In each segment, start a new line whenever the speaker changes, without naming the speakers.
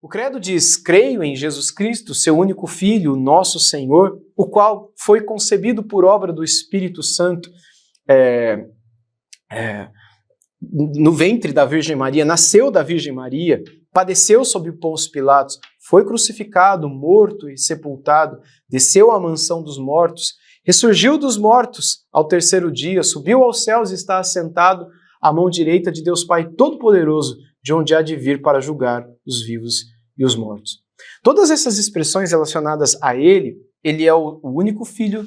O credo diz: creio em Jesus Cristo, seu único Filho, nosso Senhor, o qual foi concebido por obra do Espírito Santo no ventre da Virgem Maria, nasceu da Virgem Maria, padeceu sob Pôncio Pilatos, foi crucificado, morto e sepultado, desceu à mansão dos mortos, ressurgiu dos mortos ao terceiro dia, subiu aos céus e está assentado à mão direita de Deus Pai Todo-Poderoso, de onde há de vir para julgar os vivos e os mortos. Todas essas expressões relacionadas a ele é o único Filho,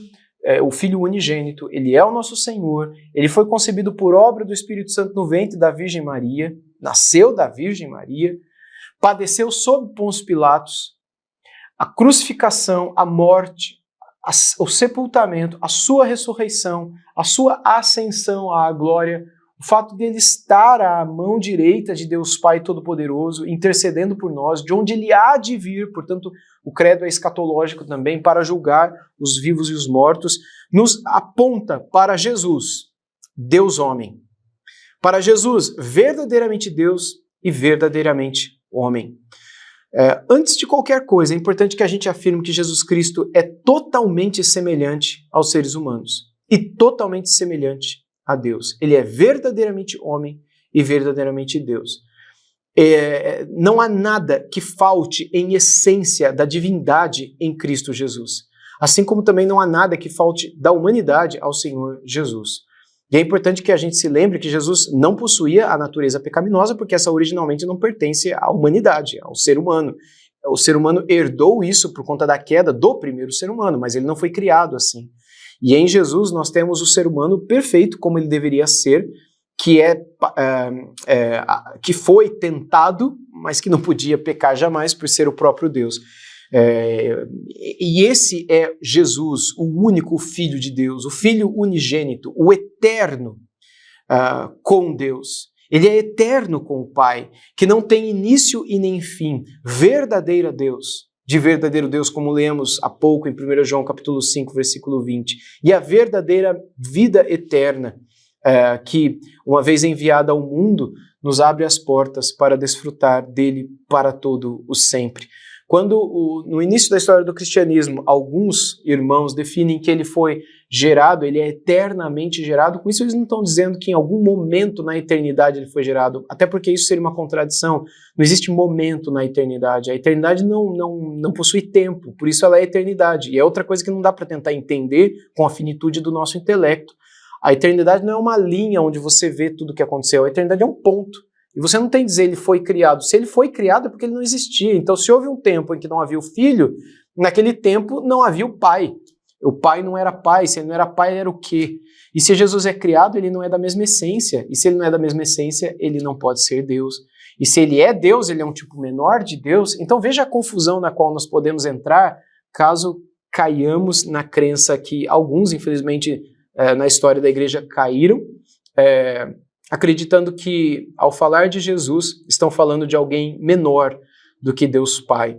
o Filho unigênito, ele é o nosso Senhor, ele foi concebido por obra do Espírito Santo no ventre da Virgem Maria, nasceu da Virgem Maria, padeceu sob Pôncio Pilatos, a crucificação, a morte, o sepultamento, a sua ressurreição, a sua ascensão à glória, o fato dele estar à mão direita de Deus Pai Todo-Poderoso, intercedendo por nós, de onde ele há de vir, portanto, o credo é escatológico também, para julgar os vivos e os mortos, nos aponta para Jesus, Deus homem. Para Jesus, verdadeiramente Deus e verdadeiramente homem. Antes de qualquer coisa, é importante que a gente afirme que Jesus Cristo é totalmente semelhante aos seres humanos e totalmente semelhante a Deus. Ele é verdadeiramente homem e verdadeiramente Deus. Não há nada que falte em essência da divindade em Cristo Jesus. Assim como também não há nada que falte da humanidade ao Senhor Jesus. E é importante que a gente se lembre que Jesus não possuía a natureza pecaminosa, porque essa originalmente não pertence à humanidade, ao ser humano. O ser humano herdou isso por conta da queda do primeiro ser humano, mas ele não foi criado assim. E em Jesus nós temos o ser humano perfeito como ele deveria ser, que foi tentado, mas que não podia pecar jamais por ser o próprio Deus. E esse é Jesus, o único Filho de Deus, o Filho unigênito, o eterno com Deus. Ele é eterno com o Pai, que não tem início e nem fim, verdadeiro Deus, de verdadeiro Deus, como lemos há pouco em 1 João capítulo 5, versículo 20. E a verdadeira vida eterna, que, uma vez enviada ao mundo, nos abre as portas para desfrutar dele para todo o sempre. Quando, no início da história do cristianismo, alguns irmãos definem que ele foi gerado, ele é eternamente gerado, com isso eles não estão dizendo que em algum momento na eternidade ele foi gerado, até porque isso seria uma contradição. Não existe momento na eternidade. A eternidade não possui tempo, por isso ela é eternidade. E é outra coisa que não dá para tentar entender com a finitude do nosso intelecto. A eternidade não é uma linha onde você vê tudo o que aconteceu, a eternidade é um ponto. E você não tem que dizer ele foi criado. Se ele foi criado é porque ele não existia. Então, se houve um tempo em que não havia o Filho, naquele tempo não havia o Pai. O Pai não era Pai. Se ele não era Pai, ele era o quê? E se Jesus é criado, ele não é da mesma essência. E se ele não é da mesma essência, ele não pode ser Deus. E se ele é Deus, ele é um tipo menor de Deus. Então, veja a confusão na qual nós podemos entrar caso caiamos na crença que alguns, infelizmente, na história da igreja caíram, acreditando que, ao falar de Jesus, estão falando de alguém menor do que Deus Pai.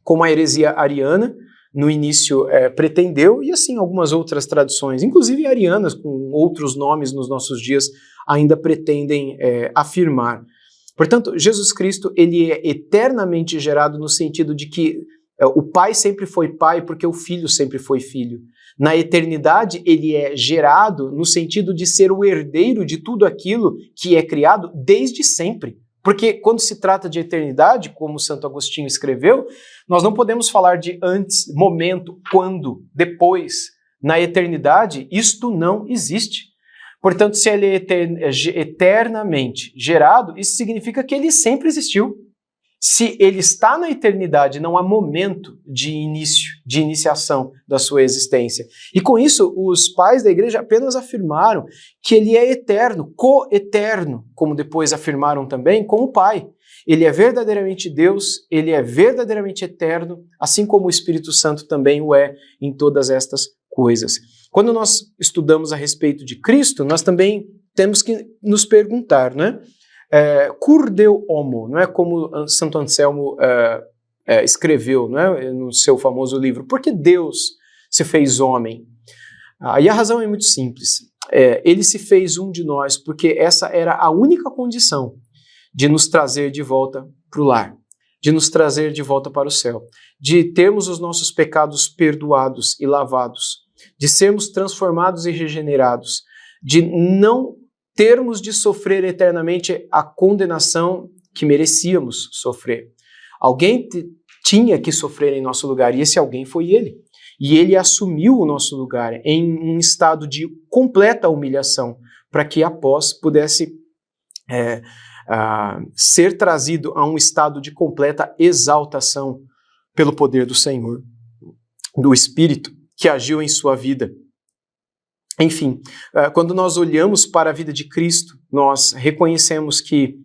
Como a heresia ariana, no início, pretendeu, e assim algumas outras tradições, inclusive arianas, com outros nomes nos nossos dias, ainda pretendem afirmar. Portanto, Jesus Cristo, ele é eternamente gerado no sentido de que o Pai sempre foi Pai porque o Filho sempre foi Filho. Na eternidade, ele é gerado no sentido de ser o herdeiro de tudo aquilo que é criado desde sempre. Porque quando se trata de eternidade, como Santo Agostinho escreveu, nós não podemos falar de antes, momento, quando, depois. Na eternidade, isto não existe. Portanto, se ele é eternamente gerado, isso significa que ele sempre existiu. Se ele está na eternidade, não há momento de início, de iniciação da sua existência. E com isso, os pais da igreja apenas afirmaram que ele é eterno, coeterno, como depois afirmaram também com o Pai. Ele é verdadeiramente Deus, ele é verdadeiramente eterno, assim como o Espírito Santo também o é em todas estas coisas. Quando nós estudamos a respeito de Cristo, nós também temos que nos perguntar, né? Cur deo homo, não é como Santo Anselmo escreveu, não é, no seu famoso livro. Por que Deus se fez homem? E a razão é muito simples. Ele se fez um de nós porque essa era a única condição de nos trazer de volta para o lar, de nos trazer de volta para o céu, de termos os nossos pecados perdoados e lavados, de sermos transformados e regenerados, de não termos de sofrer eternamente a condenação que merecíamos sofrer. Alguém tinha que sofrer em nosso lugar, e esse alguém foi ele. E ele assumiu o nosso lugar em um estado de completa humilhação, para que após pudesse ser trazido a um estado de completa exaltação pelo poder do Senhor, do Espírito que agiu em sua vida. Enfim, quando nós olhamos para a vida de Cristo, nós reconhecemos que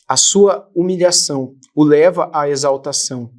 a sua humilhação o leva à exaltação.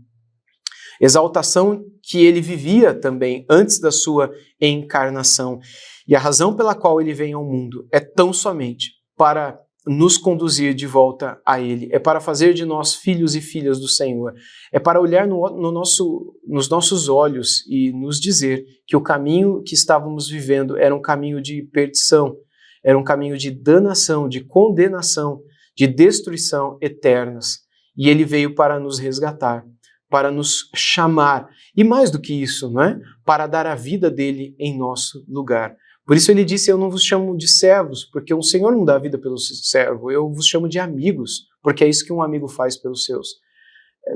Exaltação que ele vivia também antes da sua encarnação. E a razão pela qual ele vem ao mundo é tão somente para nos conduzir de volta a ele, é para fazer de nós filhos e filhas do Senhor, é para olhar nos nossos olhos e nos dizer que o caminho que estávamos vivendo era um caminho de perdição, era um caminho de danação, de condenação, de destruição eternas. E ele veio para nos resgatar, para nos chamar, e mais do que isso, não é? Para dar a vida dele em nosso lugar. Por isso ele disse, eu não vos chamo de servos, porque o Senhor não dá a vida pelo servo, eu vos chamo de amigos, porque é isso que um amigo faz pelos seus.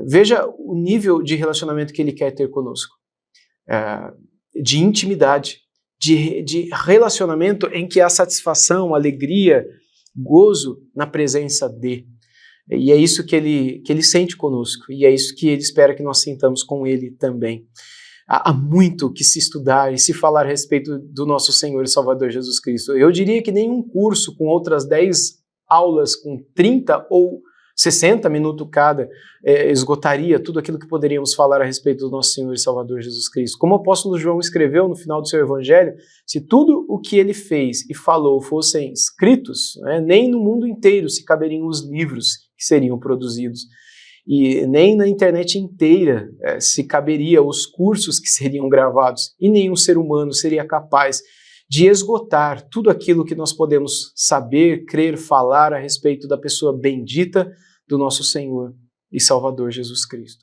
Veja o nível de relacionamento que ele quer ter conosco, de intimidade, de relacionamento em que há satisfação, alegria, gozo na presença de. E é isso que ele sente conosco, e é isso que ele espera que nós sintamos com ele também. Há muito que se estudar e se falar a respeito do nosso Senhor e Salvador Jesus Cristo. Eu diria que nenhum curso com outras 10 aulas, com 30 ou 60 minutos cada, esgotaria tudo aquilo que poderíamos falar a respeito do nosso Senhor e Salvador Jesus Cristo. Como o apóstolo João escreveu no final do seu evangelho, se tudo o que ele fez e falou fossem escritos, nem no mundo inteiro se caberiam os livros que seriam produzidos. E nem na internet inteira se caberia os cursos que seriam gravados, e nenhum ser humano seria capaz de esgotar tudo aquilo que nós podemos saber, crer, falar a respeito da pessoa bendita do nosso Senhor e Salvador Jesus Cristo.